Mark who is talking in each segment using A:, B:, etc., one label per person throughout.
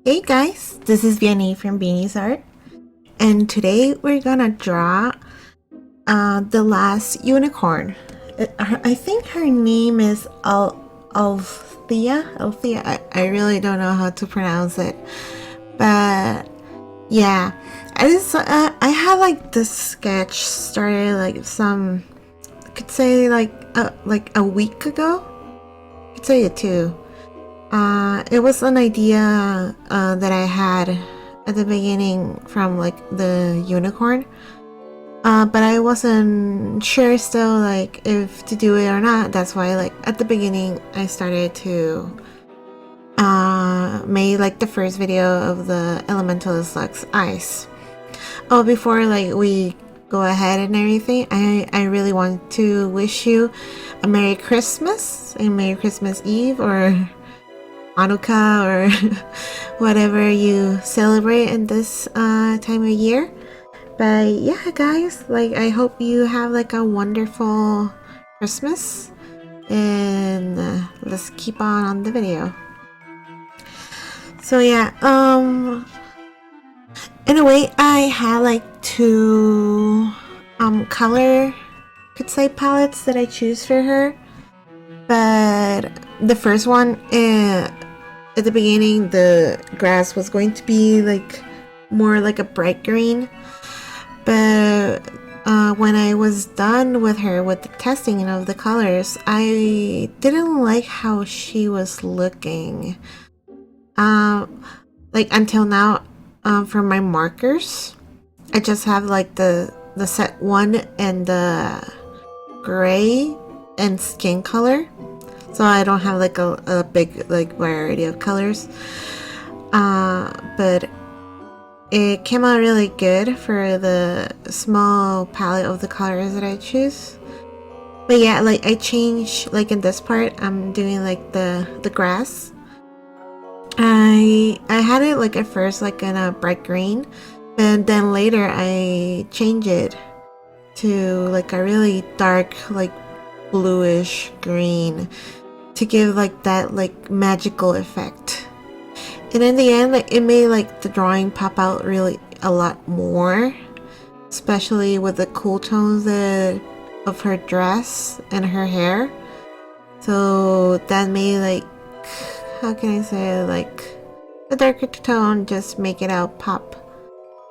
A: Hey guys, this is Vianney from VinisArt, and today we're gonna draw the last unicorn. I think her name is Althea. I really don't know how to pronounce it, but yeah, I had like this sketch started like I could say like a week ago. I could say it too. It was an idea that I had at the beginning from like the unicorn, but I wasn't sure still like if to do it or not. That's why like at the beginning I started to made like the first video of the elemental slugs eyes. Oh, before like we go ahead and everything, I really want to wish you a Merry Christmas and Merry Christmas Eve or Hanukkah or whatever you celebrate in this time of year. But yeah guys, like I hope you have like a wonderful Christmas, and let's keep on the video. So yeah, in a way I had like two color, could say, palettes that I choose for her. But the first one, at the beginning the grass was going to be like more like a bright green, but when I was done with her with the testing of the colors, I didn't like how she was looking. Like until now, for my markers I just have like the set one and the gray and skin color, so I don't have like a big like variety of colors, but it came out really good for the small palette of the colors that I choose. But yeah, like I changed, like in this part I'm doing like the grass. I had it like at first like in a bright green, and then later I changed it to like a really dark like bluish green to give like that like magical effect. And in the end, like it made like the drawing pop out really a lot more, especially with the cool tones of her dress and her hair. So that made like, how can I say, like the darker tone just make it out pop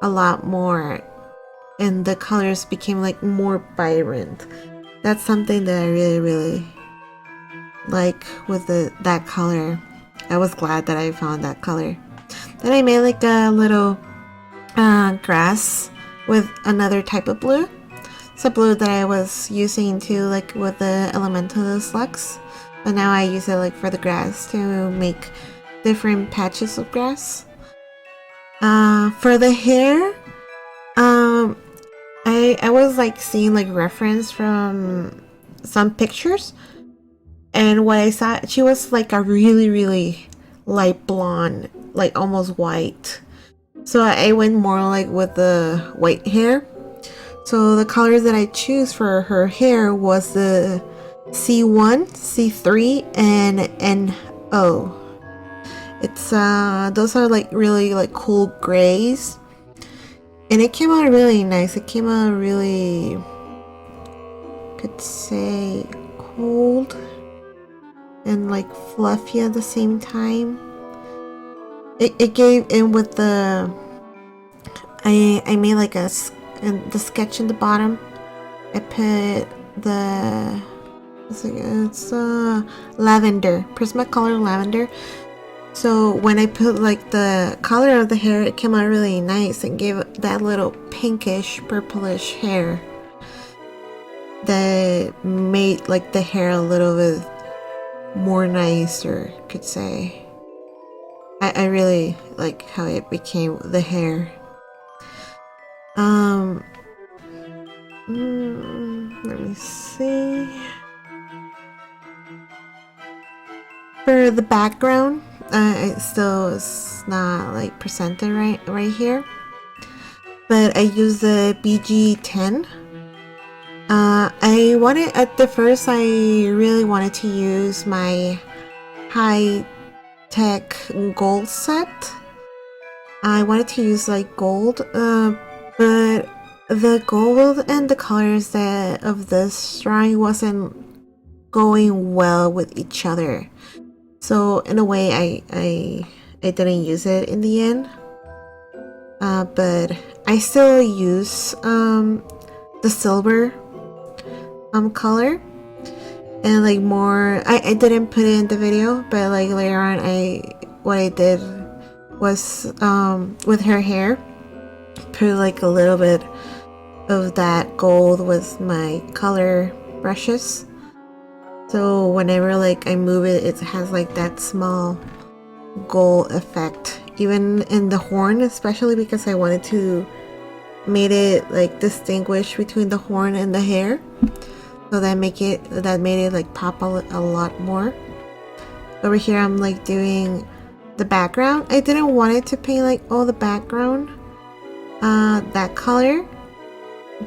A: a lot more, and the colors became like more vibrant. That's something that I really like with that color. I was glad that I found that color. Then I made like a little grass with another type of blue. It's a blue that I was using too, like with the elemental slugs, but now I use it like for the grass to make different patches of grass. For the hair, I was like seeing like reference from some pictures, and what I saw, she was like a really light blonde, like almost white. So I went more like with the white hair. So the colors that I choose for her hair was the C1, C3, and NO. It's those are like really like cool grays, and it came out really nice. It came out really, could say, cold and like fluffy at the same time. It gave in with the I made like the sketch in the bottom. I put the it's lavender, Prismacolor lavender. So when I put like the color of the hair, it came out really nice and gave that little pinkish purplish hair that made like the hair a little bit more nicer, could say. I really like how it became the hair. Let me see. For the background, it still is not like presented right here, but I use the BG10. I wanted, at the first I really wanted to use my HI-TEC gold set, I wanted to use like gold, but the gold and the colors that of this drawing wasn't going well with each other. So in a way, I didn't use it in the end. But I still use the silver color, and like more. I didn't put it in the video, but like later on, what I did was with her hair, put like a little bit of that gold with my color brushes. So whenever like I move it, it has like that small gold effect. Even in the horn, especially because I wanted to made it like distinguish between the horn and the hair. So that made it like pop a lot more. Over here I'm like doing the background. I didn't want it to paint like all the background that color,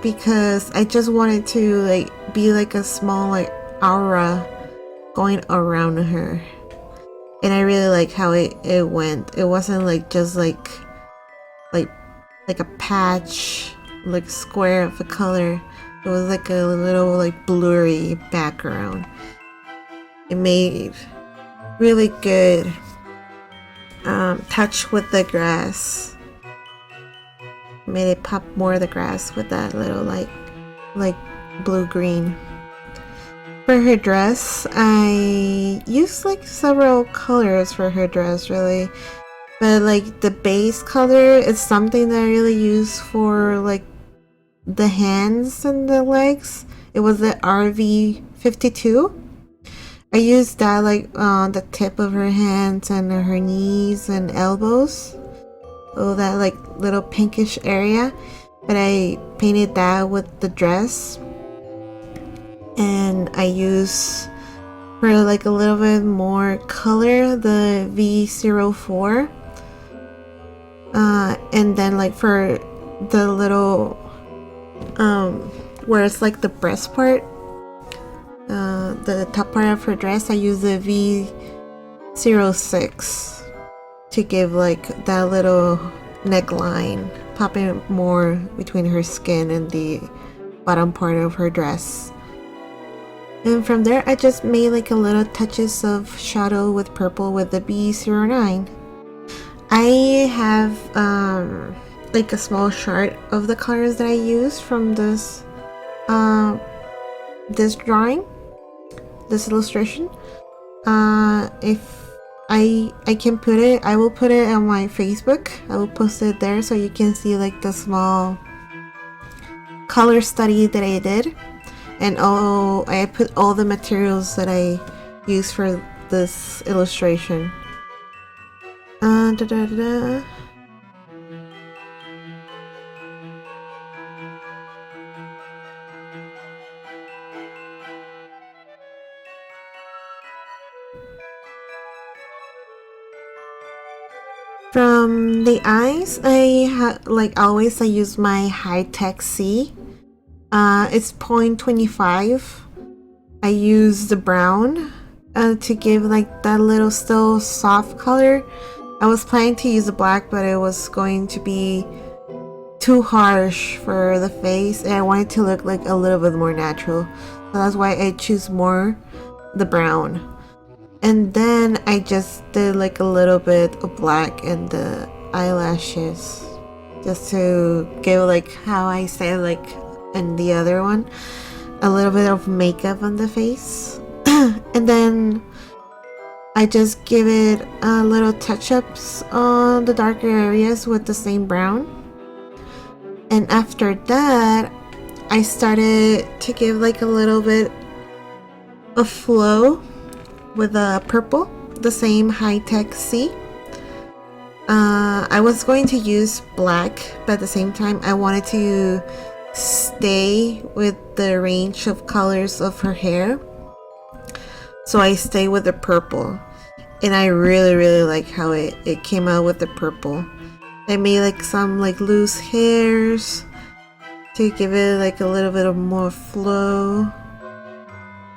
A: because I just wanted to like be like a small like aura going around her. And I really like how it went. It wasn't like just like a patch, like square of a color. It was like a little like blurry background. It made really good touch with the grass. Made it pop more of the grass with that little like blue green. For her dress, I used like several colors for her dress really, but like the base color is something that I really use for like the hands and the legs. It was the RV52. I used that like on the tip of her hands and her knees and elbows. Oh, that like little pinkish area. But I painted that with the dress. And I use, for like a little bit more color, the V04. And then like for the little where it's like the breast part, the top part of her dress, I use the V06 to give like that little neckline popping more between her skin and the bottom part of her dress. And from there I just made like a little touches of shadow with purple with the B09. I have like a small chart of the colors that I use from this this drawing, this illustration. If I can put it, I will put it on my Facebook. I will post it there so you can see like the small color study that I did. And I put all the materials that I use for this illustration. From the eyes, I use my HI-TEC C. It's 0.25. I use the brown to give like that little still soft color. I was planning to use the black, but it was going to be too harsh for the face, and I wanted to look like a little bit more natural. So that's why I choose more the brown. And then I just did like a little bit of black in the eyelashes, just to give like how I said like in the other one, a little bit of makeup on the face. And then I just give it little touch-ups on the darker areas with the same brown. And after that I started to give like a little bit of flow with a purple, the same HI-TEC C. I was going to use black, but at the same time I wanted to stay with the range of colors of her hair, so I stay with the purple. And I really like how it came out with the purple. I made like some like loose hairs to give it like a little bit of more flow,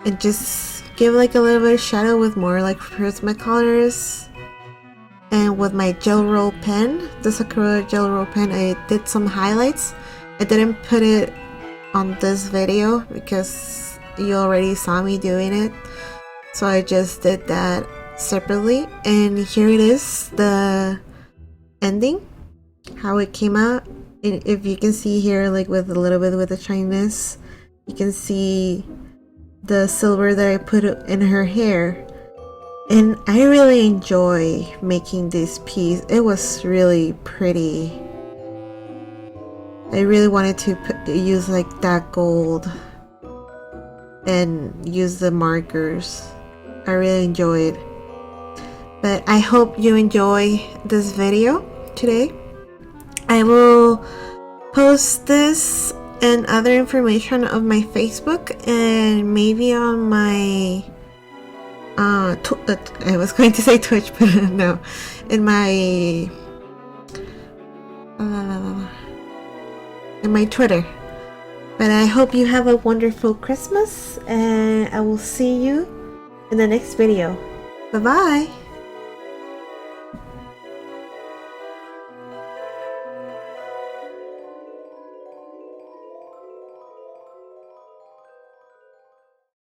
A: and just give like a little bit of shadow with more like Prismacolors. and with my gel roll pen, the Sakura gel roll pen, I did some highlights. I didn't put it on this video because you already saw me doing it, so I just did that separately. And here it is, the ending, how it came out. And if you can see here, like with a little bit with the shininess, you can see the silver that I put in her hair. And I really enjoy making this piece. It was really pretty. I really wanted to use like that gold and use the markers. I really enjoyed. But I hope you enjoy this video today. I will post this and other information on my Facebook and maybe on my I was going to say Twitch, but no, in my Twitter. But I hope you have a wonderful Christmas, and I will see you in the next video. Bye bye.